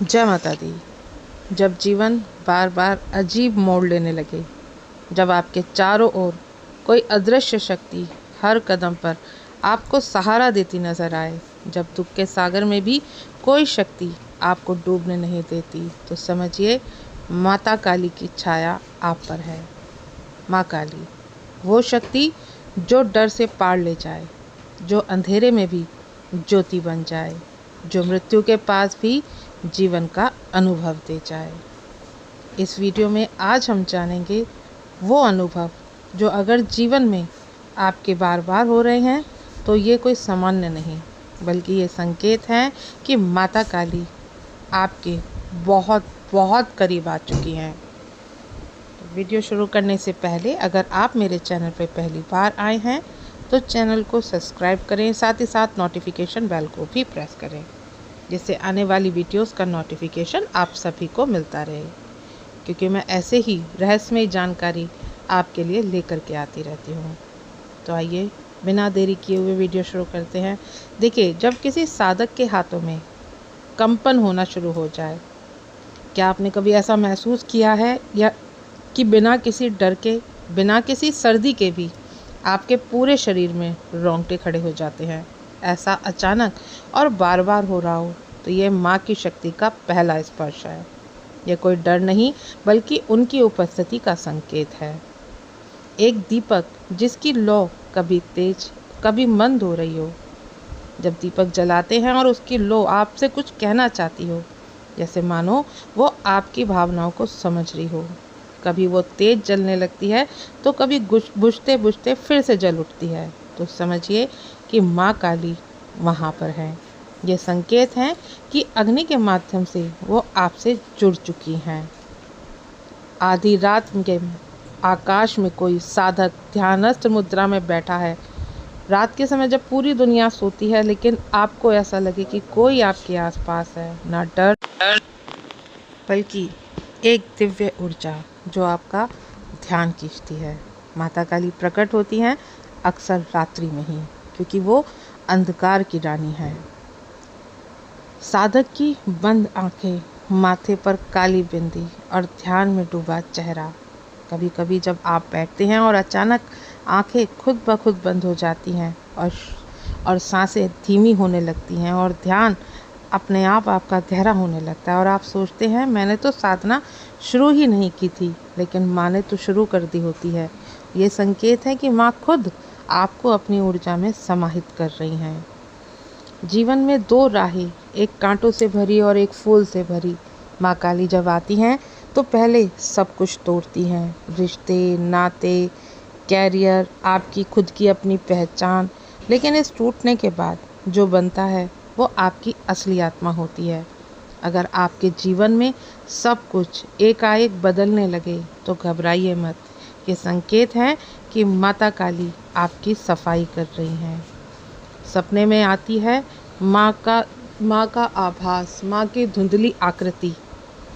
जय माता दी। जब जीवन बार बार अजीब मोड़ लेने लगे, जब आपके चारों ओर कोई अदृश्य शक्ति हर कदम पर आपको सहारा देती नजर आए, जब दुख के सागर में भी कोई शक्ति आपको डूबने नहीं देती, तो समझिए माता काली की छाया आप पर है। माँ काली, वो शक्ति जो डर से पार ले जाए, जो अंधेरे में भी ज्योति बन जाए, जो मृत्यु के पास भी जीवन का अनुभव दे जाए। इस वीडियो में आज हम जानेंगे वो अनुभव जो अगर जीवन में आपके बार बार हो रहे हैं तो ये कोई सामान्य नहीं, बल्कि ये संकेत हैं कि माता काली आपके बहुत बहुत करीब आ चुकी हैं। वीडियो शुरू करने से पहले अगर आप मेरे चैनल पर पहली बार आए हैं तो चैनल को सब्सक्राइब करें, साथ ही साथ नोटिफिकेशन बेल को भी प्रेस करें, जिससे आने वाली वीडियोस का नोटिफिकेशन आप सभी को मिलता रहे, क्योंकि मैं ऐसे ही रहस्यमय जानकारी आपके लिए लेकर के आती रहती हूँ। तो आइए बिना देरी किए हुए वीडियो शुरू करते हैं। देखिए, जब किसी साधक के हाथों में कंपन होना शुरू हो जाए, क्या आपने कभी ऐसा महसूस किया है या कि बिना किसी डर के, बिना किसी सर्दी के भी आपके पूरे शरीर में रोंगटे खड़े हो जाते हैं? ऐसा अचानक और बार बार हो रहा हो तो ये माँ की शक्ति का पहला स्पर्श है। यह कोई डर नहीं, बल्कि उनकी उपस्थिति का संकेत है। एक दीपक जिसकी लौ कभी तेज कभी मंद हो रही हो, जब दीपक जलाते हैं और उसकी लौ आपसे कुछ कहना चाहती हो, जैसे मानो वो आपकी भावनाओं को समझ रही हो। कभी वो तेज जलने लगती है तो कभी बुझते बुझते फिर से जल उठती है, तो समझिए कि माँ काली वहाँ पर है। ये संकेत हैं कि अग्नि के माध्यम से वो आपसे जुड़ चुकी हैं। आधी रात के आकाश में कोई साधक ध्यानस्थ मुद्रा में बैठा है। रात के समय जब पूरी दुनिया सोती है, लेकिन आपको ऐसा लगे कि कोई आपके आसपास है, ना डर बल्कि एक दिव्य ऊर्जा जो आपका ध्यान खींचती है। माता काली प्रकट होती हैं अक्सर रात्रि में ही, क्योंकि वो अंधकार की रानी है। साधक की बंद आंखें, माथे पर काली बिंदी और ध्यान में डूबा चेहरा। कभी कभी जब आप बैठते हैं और अचानक आंखें खुद ब खुद बंद हो जाती हैं और सांसें धीमी होने लगती हैं और ध्यान अपने आप आपका गहरा होने लगता है, और आप सोचते हैं मैंने तो साधना शुरू ही नहीं की थी, लेकिन माँ ने तो शुरू कर दी होती है। ये संकेत है कि माँ खुद आपको अपनी ऊर्जा में समाहित कर रही हैं। जीवन में दो राहें, एक कांटों से भरी और एक फूल से भरी। माँ काली जब आती हैं तो पहले सब कुछ तोड़ती हैं, रिश्ते, नाते, कैरियर, आपकी खुद की अपनी पहचान। लेकिन इस टूटने के बाद जो बनता है वो आपकी असली आत्मा होती है। अगर आपके जीवन में सब कुछ एकाएक बदलने लगे तो घबराइए मत। ये संकेत है कि माता काली आपकी सफाई कर रही हैं। सपने में आती है माँ का आभास, माँ की धुंधली आकृति।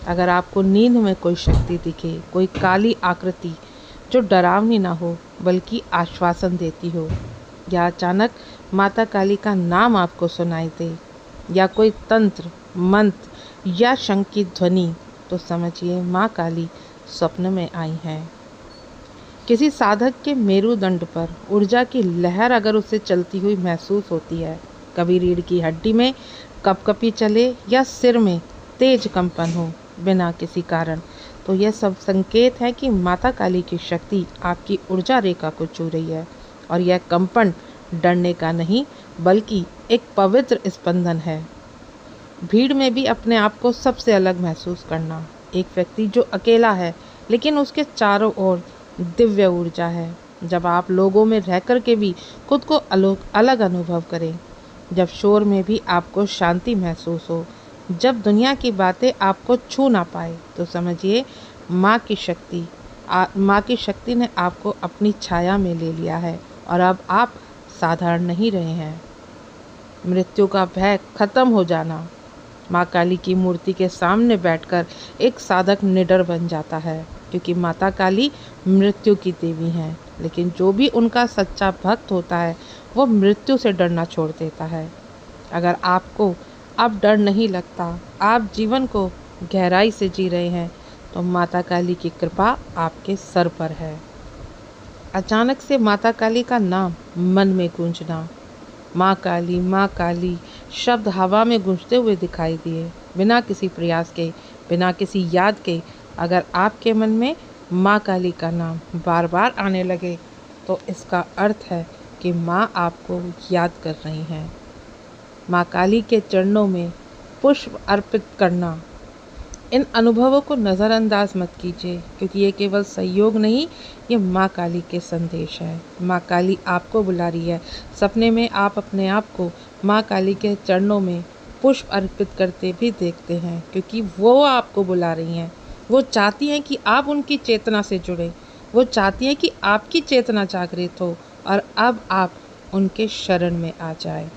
अगर आपको नींद में कोई शक्ति दिखे, कोई काली आकृति जो डरावनी ना हो बल्कि आश्वासन देती हो, या अचानक माता काली का नाम आपको सुनाई दे, या कोई तंत्र, मंत्र या शंख की ध्वनि, तो समझिए माँ काली स्वप्न में आई हैं। किसी साधक के मेरुदंड पर ऊर्जा की लहर अगर उसे चलती हुई महसूस होती है, कभी रीढ़ की हड्डी में कपकपी चले या सिर में तेज कंपन हो बिना किसी कारण, तो यह सब संकेत है कि माता काली की शक्ति आपकी ऊर्जा रेखा को छू रही है। और यह कंपन डरने का नहीं, बल्कि एक पवित्र स्पंदन है। भीड़ में भी अपने आप को सबसे अलग महसूस करना, एक व्यक्ति जो अकेला है लेकिन उसके चारों ओर दिव्य ऊर्जा है। जब आप लोगों में रहकर के भी खुद को अलग अनुभव करें, जब शोर में भी आपको शांति महसूस हो, जब दुनिया की बातें आपको छू ना पाए, तो समझिए माँ की शक्ति ने आपको अपनी छाया में ले लिया है और अब आप साधारण नहीं रहे हैं। मृत्यु का भय खत्म हो जाना। माँ काली की मूर्ति के सामने बैठकर एक साधक निडर बन जाता है, क्योंकि माता काली मृत्यु की देवी हैं। लेकिन जो भी उनका सच्चा भक्त होता है वो मृत्यु से डरना छोड़ देता है। अगर आपको अब डर नहीं लगता, आप जीवन को गहराई से जी रहे हैं, तो माता काली की कृपा आपके सर पर है। अचानक से माता काली का नाम मन में गूंजना, माँ काली शब्द हवा में गूंजते हुए दिखाई दिए। बिना किसी प्रयास के, बिना किसी याद के, अगर आपके मन में माँ काली का नाम बार बार आने लगे, तो इसका अर्थ है कि माँ आपको याद कर रही हैं। माँ काली के चरणों में पुष्प अर्पित करना। इन अनुभवों को नज़रअंदाज मत कीजिए, क्योंकि ये केवल सहयोग नहीं, ये माँ काली के संदेश है। माँ काली आपको बुला रही है। सपने में आप अपने आप को माँ काली के चरणों में पुष्प अर्पित करते भी देखते हैं, क्योंकि वो आपको बुला रही हैं। वो चाहती हैं कि आप उनकी चेतना से जुड़े। वो चाहती हैं कि आपकी चेतना जागृत हो और अब आप उनके शरण में आ जाए।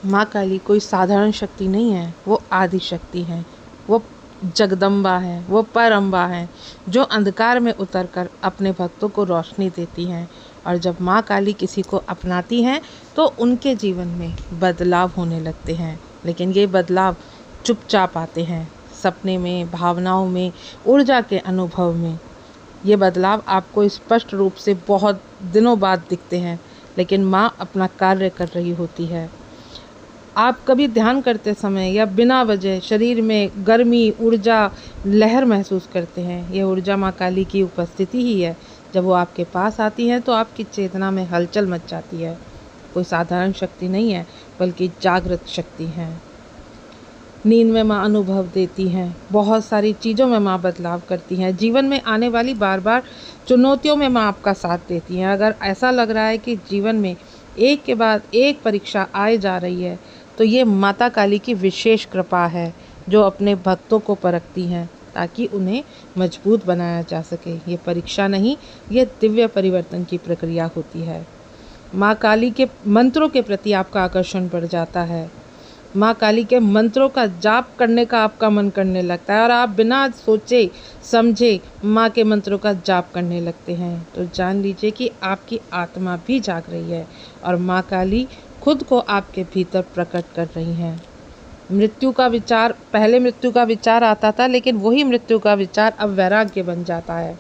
माँ काली कोई साधारण शक्ति नहीं है, वो आदि शक्ति है, वो जगदम्बा है, वो परअम्बा है, जो अंधकार में उतरकर अपने भक्तों को रोशनी देती हैं। और जब माँ काली किसी को अपनाती हैं, तो उनके जीवन में बदलाव होने लगते हैं। लेकिन ये बदलाव चुपचाप आते हैं, सपने में, भावनाओं में, ऊर्जा के अनुभव में। ये बदलाव आपको स्पष्ट रूप से बहुत दिनों बाद दिखते हैं, लेकिन माँ अपना कार्य कर रही होती है। आप कभी ध्यान करते समय या बिना वजह शरीर में गर्मी, ऊर्जा, लहर महसूस करते हैं। यह ऊर्जा माँ काली की उपस्थिति ही है। जब वो आपके पास आती हैं, तो आपकी चेतना में हलचल मच जाती है। कोई साधारण शक्ति नहीं है, बल्कि जागृत शक्ति है। नींद में माँ अनुभव देती हैं, बहुत सारी चीज़ों में माँ बदलाव करती हैं। जीवन में आने वाली बार बार चुनौतियों में माँ आपका साथ देती हैं। अगर ऐसा लग रहा है कि जीवन में एक के बाद एक परीक्षा आए जा रही है, तो ये माता काली की विशेष कृपा है, जो अपने भक्तों को परखती हैं ताकि उन्हें मजबूत बनाया जा सके। ये परीक्षा नहीं, ये दिव्य परिवर्तन की प्रक्रिया होती है। माँ काली के मंत्रों के प्रति आपका आकर्षण बढ़ जाता है। माँ काली के मंत्रों का जाप करने का आपका मन करने लगता है और आप बिना सोचे समझे माँ के मंत्रों का जाप करने लगते हैं। तो जान लीजिए कि आपकी आत्मा भी जाग रही है और माँ काली खुद को आपके भीतर प्रकट कर रही हैं। मृत्यु का विचार, पहले मृत्यु का विचार आता था, लेकिन वही मृत्यु का विचार अब वैराग्य बन जाता है।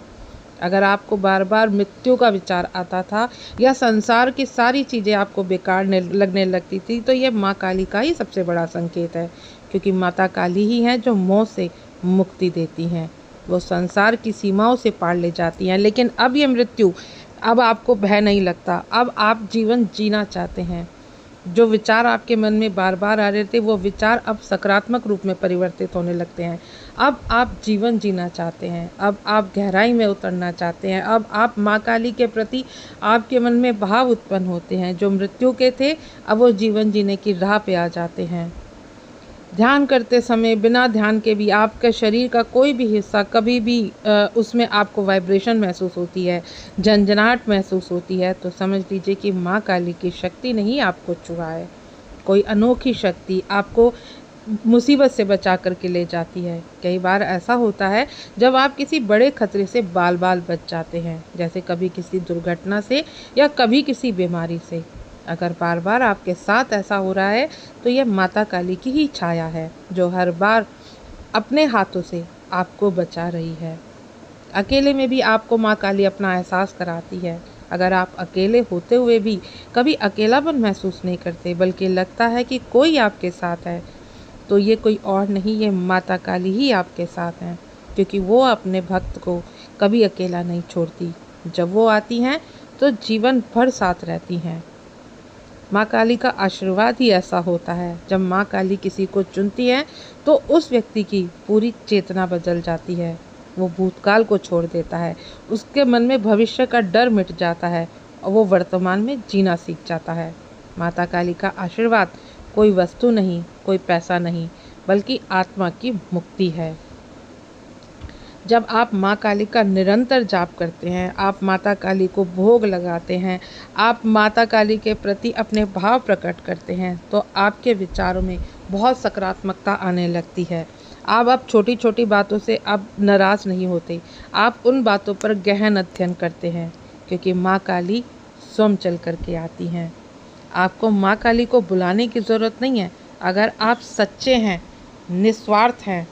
अगर आपको बार बार मृत्यु का विचार आता था या संसार की सारी चीज़ें आपको बेकार लगने लगती थी, तो ये माँ काली का ही सबसे बड़ा संकेत है, क्योंकि माता काली ही हैं जो मौत से मुक्ति देती हैं। वो संसार की सीमाओं से पार ले जाती हैं। लेकिन अब ये मृत्यु, अब आपको भय नहीं लगता, अब आप जीवन जीना चाहते हैं। जो विचार आपके मन में बार बार आ रहे थे, वो विचार अब सकारात्मक रूप में परिवर्तित होने लगते हैं। अब आप जीवन जीना चाहते हैं, अब आप गहराई में उतरना चाहते हैं, अब आप माँ काली के प्रति आपके मन में भाव उत्पन्न होते हैं। जो मृत्यु के थे, अब वो जीवन जीने की राह पे आ जाते हैं। ध्यान करते समय बिना ध्यान के भी आपके शरीर का कोई भी हिस्सा कभी भी उसमें आपको वाइब्रेशन महसूस होती है, झंझनाहट महसूस होती है, तो समझ लीजिए कि माँ काली की शक्ति ने ही आपको छुआ है। कोई अनोखी शक्ति आपको मुसीबत से बचा करके ले जाती है। कई बार ऐसा होता है जब आप किसी बड़े खतरे से बाल बाल बच जाते हैं, जैसे कभी किसी दुर्घटना से या कभी किसी बीमारी से। अगर बार बार आपके साथ ऐसा हो रहा है, तो यह माता काली की ही छाया है, जो हर बार अपने हाथों से आपको बचा रही है। अकेले में भी आपको माँ काली अपना एहसास कराती है। अगर आप अकेले होते हुए भी कभी अकेलापन महसूस नहीं करते, बल्कि लगता है कि कोई आपके साथ है, तो ये कोई और नहीं, ये माता काली ही आपके साथ हैं, क्योंकि वो अपने भक्त को कभी अकेला नहीं छोड़ती। जब वो आती हैं, तो जीवन भर साथ रहती हैं। माँ काली का आशीर्वाद ही ऐसा होता है। जब माँ काली किसी को चुनती है, तो उस व्यक्ति की पूरी चेतना बदल जाती है। वो भूतकाल को छोड़ देता है, उसके मन में भविष्य का डर मिट जाता है और वो वर्तमान में जीना सीख जाता है। माता काली का आशीर्वाद कोई वस्तु नहीं, कोई पैसा नहीं, बल्कि आत्मा की मुक्ति है। जब आप माँ काली का निरंतर जाप करते हैं, आप माता काली को भोग लगाते हैं, आप माता काली के प्रति अपने भाव प्रकट करते हैं, तो आपके विचारों में बहुत सकारात्मकता आने लगती है। आप अब छोटी छोटी बातों से अब नाराज़ नहीं होते, आप उन बातों पर गहन अध्ययन करते हैं, क्योंकि माँ काली स्वयं चल करके आती हैं। आपको माँ काली को बुलाने की ज़रूरत नहीं है, अगर आप सच्चे हैं, निस्वार्थ हैं,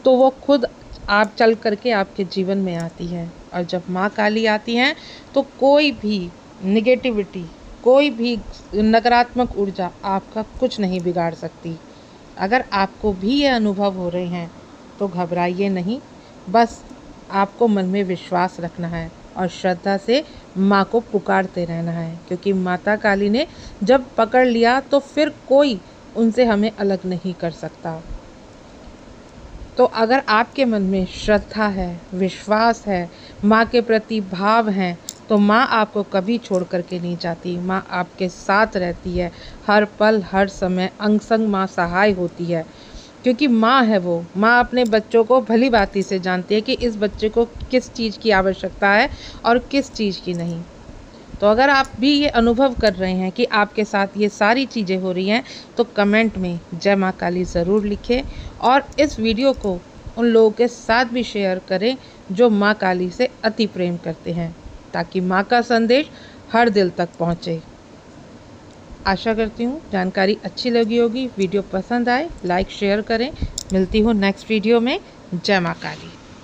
तो वो खुद आप चल करके आपके जीवन में आती है। और जब माँ काली आती हैं तो कोई भी निगेटिविटी, कोई भी नकारात्मक ऊर्जा आपका कुछ नहीं बिगाड़ सकती। अगर आपको भी ये अनुभव हो रहे हैं तो घबराइए नहीं, बस आपको मन में विश्वास रखना है और श्रद्धा से माँ को पुकारते रहना है, क्योंकि माता काली ने जब पकड़ लिया तो फिर कोई उनसे हमें अलग नहीं कर सकता। तो अगर आपके मन में श्रद्धा है, विश्वास है, माँ के प्रति भाव हैं, तो माँ आपको कभी छोड़ कर के नहीं जाती। माँ आपके साथ रहती है, हर पल हर समय अंग संग माँ सहाय होती है, क्योंकि माँ है वो। माँ अपने बच्चों को भली भांति से जानती है कि इस बच्चे को किस चीज़ की आवश्यकता है और किस चीज़ की नहीं। तो अगर आप भी ये अनुभव कर रहे हैं कि आपके साथ ये सारी चीज़ें हो रही हैं, तो कमेंट में जय माँ काली ज़रूर लिखें और इस वीडियो को उन लोगों के साथ भी शेयर करें जो माँ काली से अति प्रेम करते हैं, ताकि माँ का संदेश हर दिल तक पहुँचे। आशा करती हूँ जानकारी अच्छी लगी होगी। वीडियो पसंद आए लाइक शेयर करें। मिलती हूँ नेक्स्ट वीडियो में। जय माँ काली।